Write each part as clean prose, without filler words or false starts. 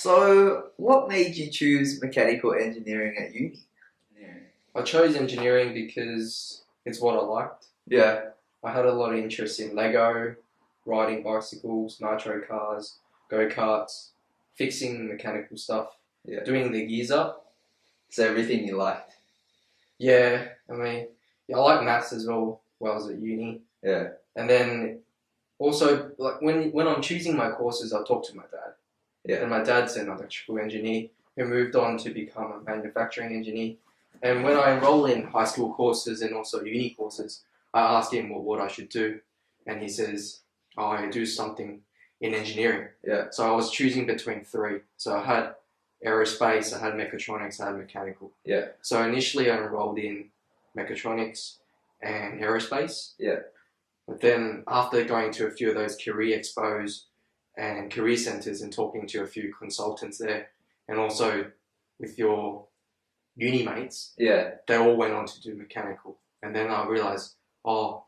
So, what made you choose mechanical engineering at uni? I chose engineering because it's what I liked. Yeah, I had a lot of interest in Lego, riding bicycles, nitro cars, go-karts, fixing mechanical stuff, yeah. doing the gears up. So everything you liked. Yeah, I like maths as well while I was at uni. Yeah, And then also, like when I'm choosing my courses, I talk to my dad. yeah, And my dad's an electrical engineer who moved on to become a manufacturing engineer. And when I enroll in high school courses and also uni courses, I ask him what I should do. And he says, oh, I do something in engineering. yeah, So I was choosing between three. So I had aerospace, I had mechatronics, I had mechanical. yeah, So initially I enrolled in mechatronics and aerospace. yeah, But then after going to a few of those career expos and career centres and talking to a few consultants there, and also with your uni mates, yeah, they all went on to do mechanical. And then I realised, oh,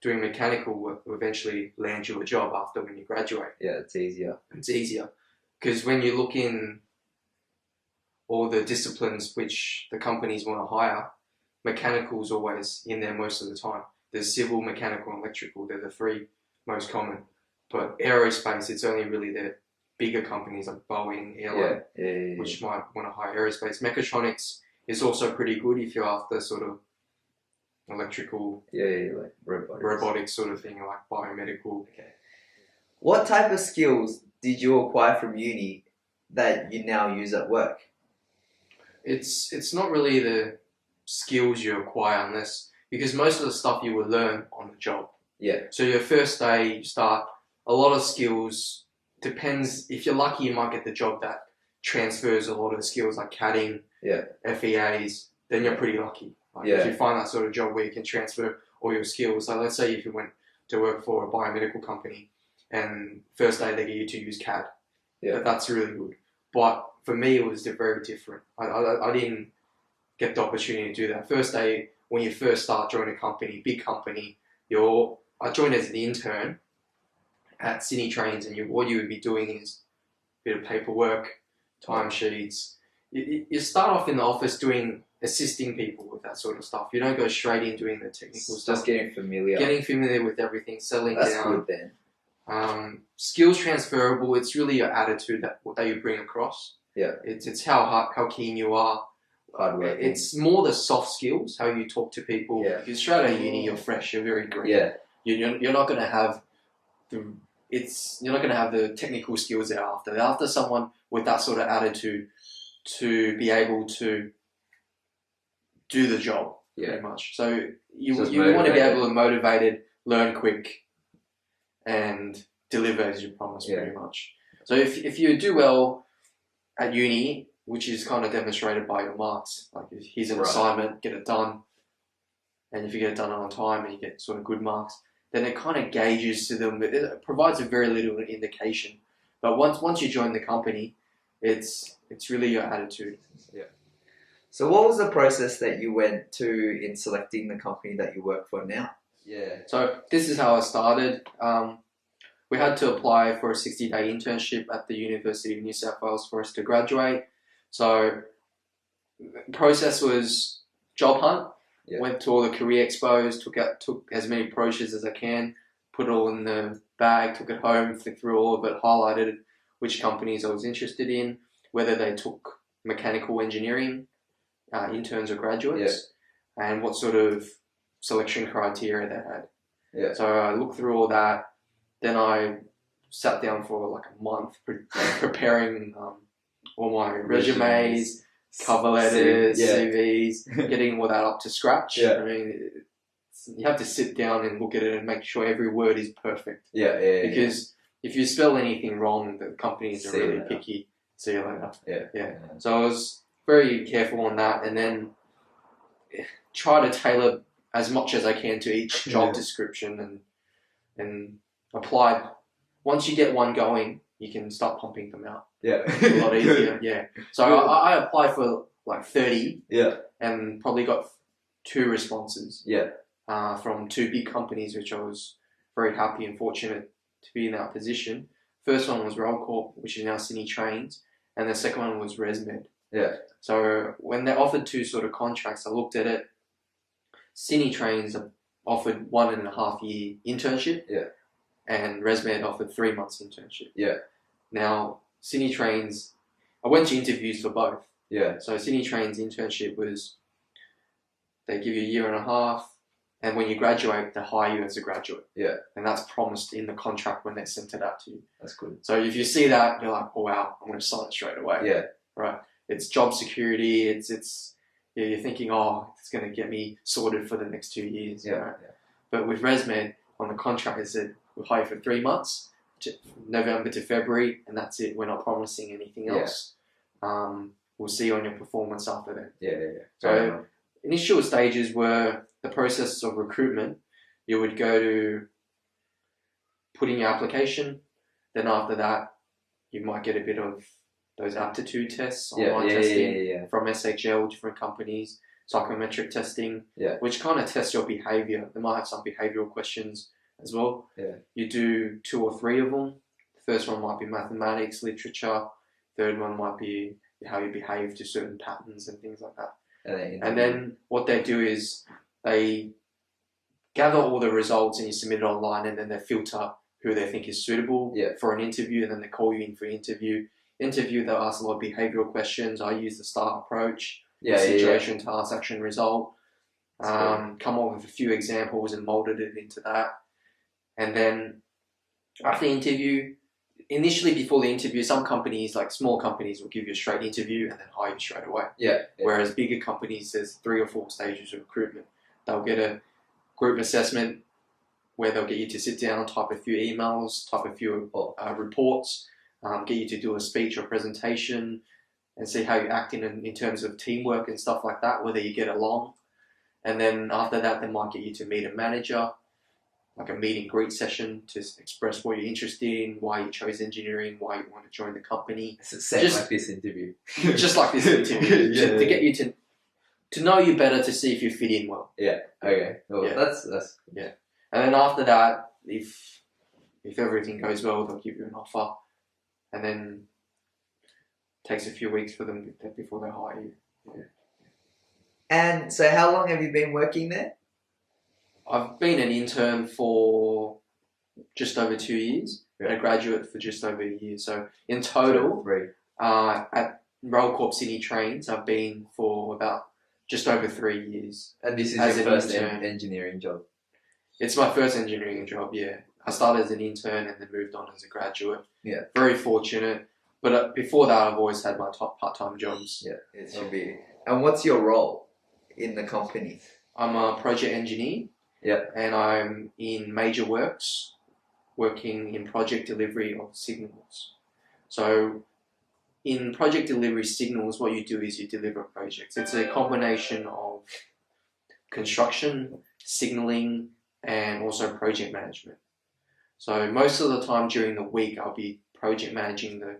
doing mechanical will eventually land you a job after when you graduate. yeah. It's easier. It's easier. Because when you look in all the disciplines which the companies want to hire, mechanical's always in there most of the time. There's civil, mechanical, and electrical. They're the three most common. But aerospace, it's only really the bigger companies like Boeing, airline, Yeah. which might want to hire aerospace. Mechatronics is also pretty good if you're after sort of electrical, Like robotics. robotics sort of thing, like biomedical. Okay. What type of skills did you acquire from uni that you now use at work? It's not really the skills you acquire because most of the stuff you will learn on the job. Yeah, So your first day, you start a lot of skills. Depends, if you're lucky, you might get the job that transfers a lot of the skills like CADing, yeah, FEAs. Then you're pretty lucky. Like if you find that sort of job where you can transfer all your skills. So let's say if you went to work for a biomedical company and first day they get you to use CAD. yeah, That's really good. But for me, it was very different. I didn't get the opportunity to do that. First day, when you first start joining a company, big company, I joined as an intern at Sydney Trains, and what you would be doing is a bit of paperwork, timesheets. You start off in the office assisting people with that sort of stuff. You don't go straight in doing the technical stuff. Just getting familiar. Getting familiar with everything, settling That's down. good then. Skills transferable. It's really your attitude that you bring across. Yeah. It's how keen you are. Hard work. It's more the soft skills, how you talk to people. Yeah. Because straight out of uni, you're fresh, you're very green. Yeah. You're not going to have you're not going to have the technical skills they're after. They're after someone with that sort of attitude to be able to do the job, pretty much. So you want to be able to motivated, learn quick, and deliver as you promise, pretty much. So if you do well at uni, which is kind of demonstrated by your marks, like here's an assignment, get it done, and if you get it done on time and you get sort of good marks, then it kind of gauges to them. It provides a very little indication. But once you join the company, it's really your attitude. Yeah. So what was the process that you went to in selecting the company that you work for now? Yeah. So this is how I started. We had to apply for a 60-day internship at the University of New South Wales for us to graduate. So the process was job hunt. Yeah. Went to all the career expos, took as many brochures as I can, put it all in the bag, took it home, flicked through all of it, highlighted which companies I was interested in, whether they took mechanical engineering, interns or graduates, and what sort of selection criteria they had. Yeah. So I looked through all that. Then I sat down for like a month preparing all my resumes, cover letters, CVs, getting all that up to scratch. Yeah. I mean, you have to sit down and look at it and make sure every word is perfect. Because if you spell anything wrong, the companies are really picky. See you later. Yeah. So I was very careful on that, and then try to tailor as much as I can to each job description and apply. Once you get one going, you can start pumping them out. Yeah. A lot easier. Yeah. So I applied for like 30. Yeah. And probably got 2 responses. Yeah. From 2 big companies, which I was very happy and fortunate to be in that position. First one was Rail Corp, which is now Sydney Trains, and the second one was ResMed. Yeah. So when they offered two sort of contracts, I looked at it. Sydney Trains offered 1.5 year internship. Yeah. And ResMed offered 3 months internship. Yeah. Now, Sydney Trains, I went to interviews for both. Yeah. So Sydney Trains internship was, they give you 1.5 years, and when you graduate, they hire you as a graduate. Yeah. And that's promised in the contract when they sent it out to you. That's good. So if you see that, you're like, oh wow, I'm going to sign it straight away. Yeah. Right. It's job security. Yeah, you're thinking, oh, it's going to get me sorted for the next 2 years. Yeah. Right? Yeah. But with ResMed, on the contract, it said we'll hire for 3 months, November to February, and that's it. We're not promising anything else. We'll see on your performance after that. Yeah. So initial stages were the process of recruitment. You would go to put in your application. Then after that, you might get a bit of those aptitude tests, online testing from SHL, different companies, psychometric testing, which kind of tests your behavior. They might have some behavioral questions as well. Yeah. You do 2 or 3 of them. The first one might be mathematics, literature. Third one might be how you behave to certain patterns and things like that. And then what they do is they gather all the results and you submit it online, and then they filter who they think is suitable for an interview, and then they call you in for an interview. They'll ask a lot of behavioral questions. I use the STAR approach, situation, task, action, result. Come up with a few examples and molded it into that. And then after the interview, initially before the interview, some companies, like small companies, will give you a straight interview and then hire you straight away. Whereas bigger companies, there's 3 or 4 stages of recruitment. They'll get a group assessment where they'll get you to sit down, type a few emails, type a few reports, get you to do a speech or presentation, and see how you act in terms of teamwork and stuff like that, whether you get along. And then after that, they might get you to meet a manager, like a meet and greet session to express what you're interested in, why you chose engineering, why you want to join the company. Like this interview. Just like this interview. To get you to know you better, to see if you fit in well. Yeah. Okay. Well, that's And then after that, if everything goes well, they'll give you an offer, and then it takes a few weeks for them before they hire you. Yeah. And so how long have you been working there? I've been an intern for just over 2 years, and a graduate for just over a year. So in total, at Rail Corp Sydney Trains, I've been for about just over 3 years. And this is your first engineering job? It's my first engineering job, yeah. I started as an intern and then moved on as a graduate. Yeah. Very fortunate. But before that, I've always had my top part-time jobs. Yeah, it should be. And what's your role in the company? I'm a project engineer. Yeah. And I'm in major works, working in project delivery of signals. So in project delivery signals, what you do is you deliver projects. It's a combination of construction, signaling, and also project management. So most of the time during the week, I'll be project managing the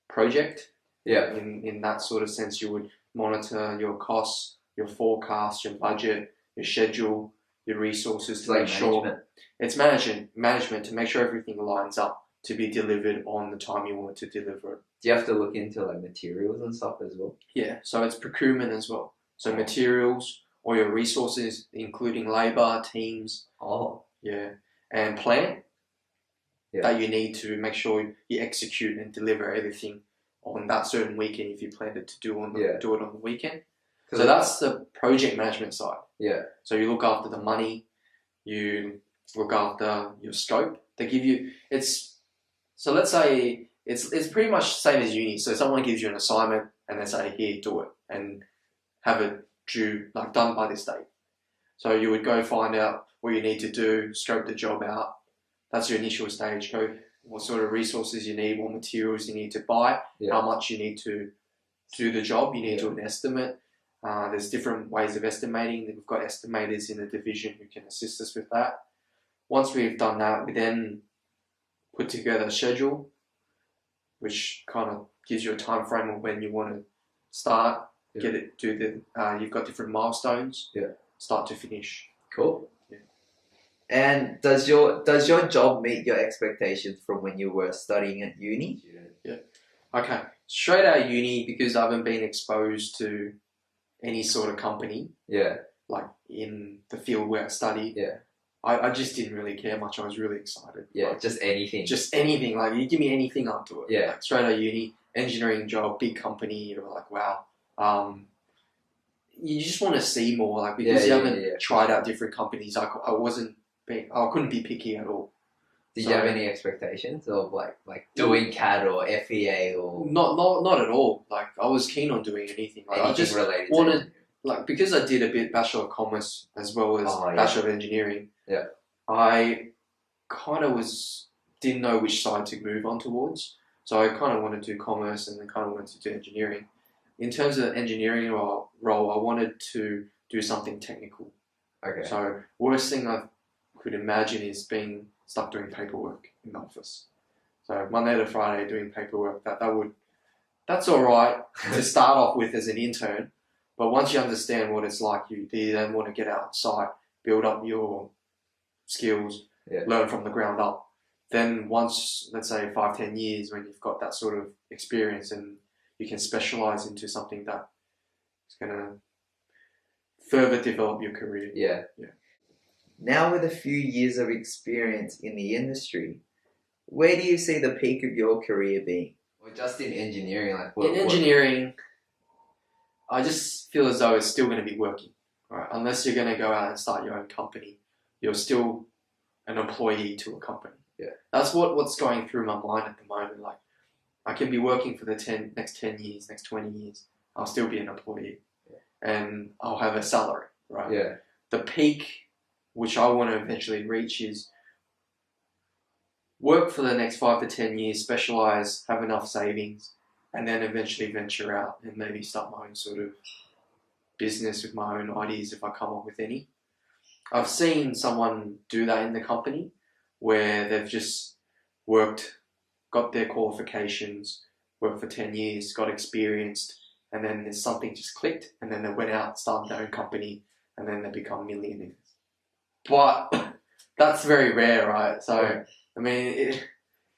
project. Yeah. In that sort of sense, you would monitor your costs, your forecast, your budget, your schedule, your resources to make sure it's management to make sure everything lines up to be delivered on the time you want to deliver it. Do you have to look into like materials and stuff as well? Yeah, so it's procurement as well. So materials, all your resources, including labour, teams. And plant that you need to make sure you execute and deliver everything on that certain weekend if you planned it to do it on the weekend. So that's the project management side. Yeah. So you look after the money, you look after your scope. They give you so let's say it's pretty much the same as uni. So someone gives you an assignment and they say, here, do it, and have it done by this date. So you would go find out what you need to do, scope the job out. That's your initial stage. Go what sort of resources you need, what materials you need to buy, how much you need to do the job. You need to do an estimate. There's different ways of estimating. We've got estimators in the division who can assist us with that. Once we've done that, we then put together a schedule, which kind of gives you a time frame of when you want to start, you've got different milestones, start to finish. Cool. Yeah. And does your job meet your expectations from when you were studying at uni? Yeah. Okay. straight out of uni, because I haven't been exposed to any sort of company, like in the field where I studied. I just didn't really care much. I was really excited. Like, just anything. Just anything. Like, you give me anything, I'll do it. Yeah. Like, straight out of uni, engineering job, big company, you're like, wow. You just want to see more, like, because you haven't tried out different companies. I couldn't be picky at all. Did you have any expectations of like doing CAD or FEA or not at all? Like, I was keen on doing anything. Like, anything I just related wanted, to like, because I did a bit Bachelor of Commerce as well as Bachelor of Engineering. Yeah. I kind of didn't know which side to move on towards. So I kind of wanted to do commerce and then kind of wanted to do engineering. In terms of the engineering role, I wanted to do something technical. Okay. So worst thing I could imagine is being stuck doing paperwork in the office. So Monday to Friday doing paperwork, that's all right to start off with as an intern. But once you understand what it's like, you then want to get outside, build up your skills, learn from the ground up. Then once, let's say 5-10 years, when you've got that sort of experience and you can specialize into something that is going to further develop your career. Yeah. Now with a few years of experience in the industry, where do you see the peak of your career being? Or just in engineering? Engineering, I just feel as though it's still going to be working. Right? Unless you're going to go out and start your own company, you're still an employee to a company. Yeah. That's what's going through my mind at the moment. Like, I can be working for the next 10 years, next 20 years. I'll still be an employee. And I'll have a salary, right? Yeah. The peak, which I want to eventually reach, is work for the next 5 to 10 years, specialize, have enough savings, and then eventually venture out and maybe start my own sort of business with my own ideas if I come up with any. I've seen someone do that in the company where they've just worked, got their qualifications, worked for 10 years, got experienced, and then there's something just clicked, and then they went out, started their own company, and then they become millionaires. But that's very rare, right? So, I mean,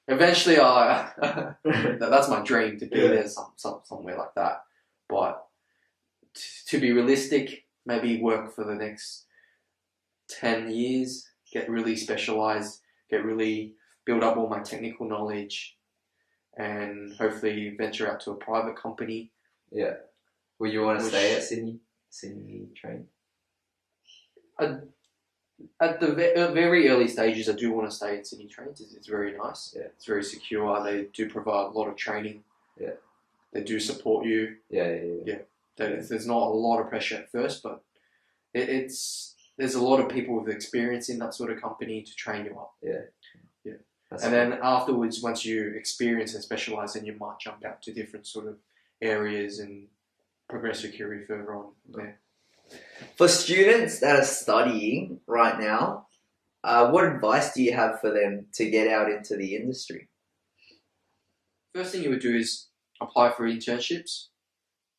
eventually that's my dream, to be there somewhere like that. But to be realistic, maybe work for the next 10 years, get really specialized, build up all my technical knowledge, and hopefully venture out to a private company. Yeah. Will you want to stay at Sydney train? At the very early stages, I do want to stay in Sydney Trains. It's very nice. Yeah. It's very secure. They do provide a lot of training. Yeah. They do support you. Yeah. There's not a lot of pressure at first, but there's a lot of people with experience in that sort of company to train you up. Yeah. And then afterwards, once you experience and specialize, then you might jump out to different sort of areas and progress your career further on there. For students that are studying right now, what advice do you have for them to get out into the industry? First thing you would do is apply for internships,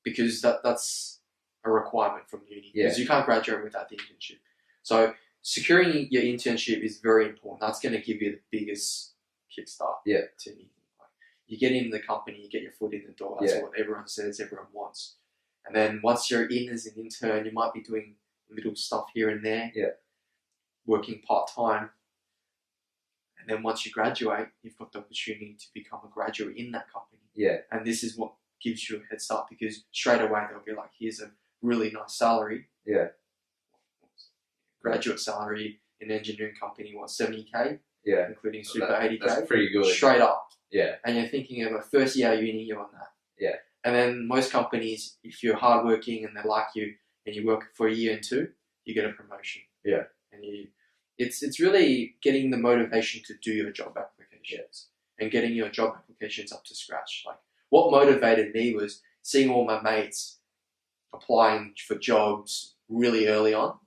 because that's a requirement from uni. Because you can't graduate without the internship. So securing your internship is very important. That's going to give you the biggest kickstart. Yeah. To anything. Like, you get into the company, you get your foot in the door. That's what everyone says, everyone wants. And then once you're in as an intern, you might be doing little stuff here and there. Yeah. Working part-time. And then once you graduate, you've got the opportunity to become a graduate in that company. Yeah. And this is what gives you a head start, because straight away they'll be like, here's a really nice salary. Yeah. Graduate salary in an engineering company, 70k? Yeah. Including super 80k. That's pretty good. Straight up. Yeah. And you're thinking of a first year uni, you're on that. Yeah. And then most companies, if you're hardworking and they like you and you work for a year and two, you get a promotion. Yeah. And it's really getting the motivation to do your job applications and getting your job applications up to scratch. Like, what motivated me was seeing all my mates applying for jobs really early on.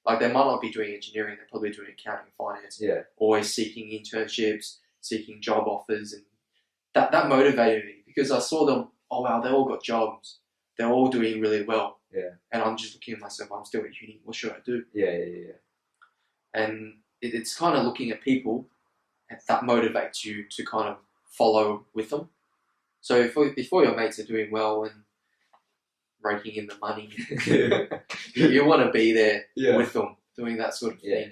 Like, they might not be doing engineering, they're probably doing accounting and finance. Yeah. Always seeking internships, seeking job offers, and that motivated me, because I saw them, oh wow, they all got jobs. They're all doing really well. Yeah. And I'm just looking at myself, I'm still at uni, what should I do? Yeah. And it's kind of looking at people that motivates you to kind of follow with them. So if all your mates are doing well and raking in the money, you want to be there with them doing that sort of thing.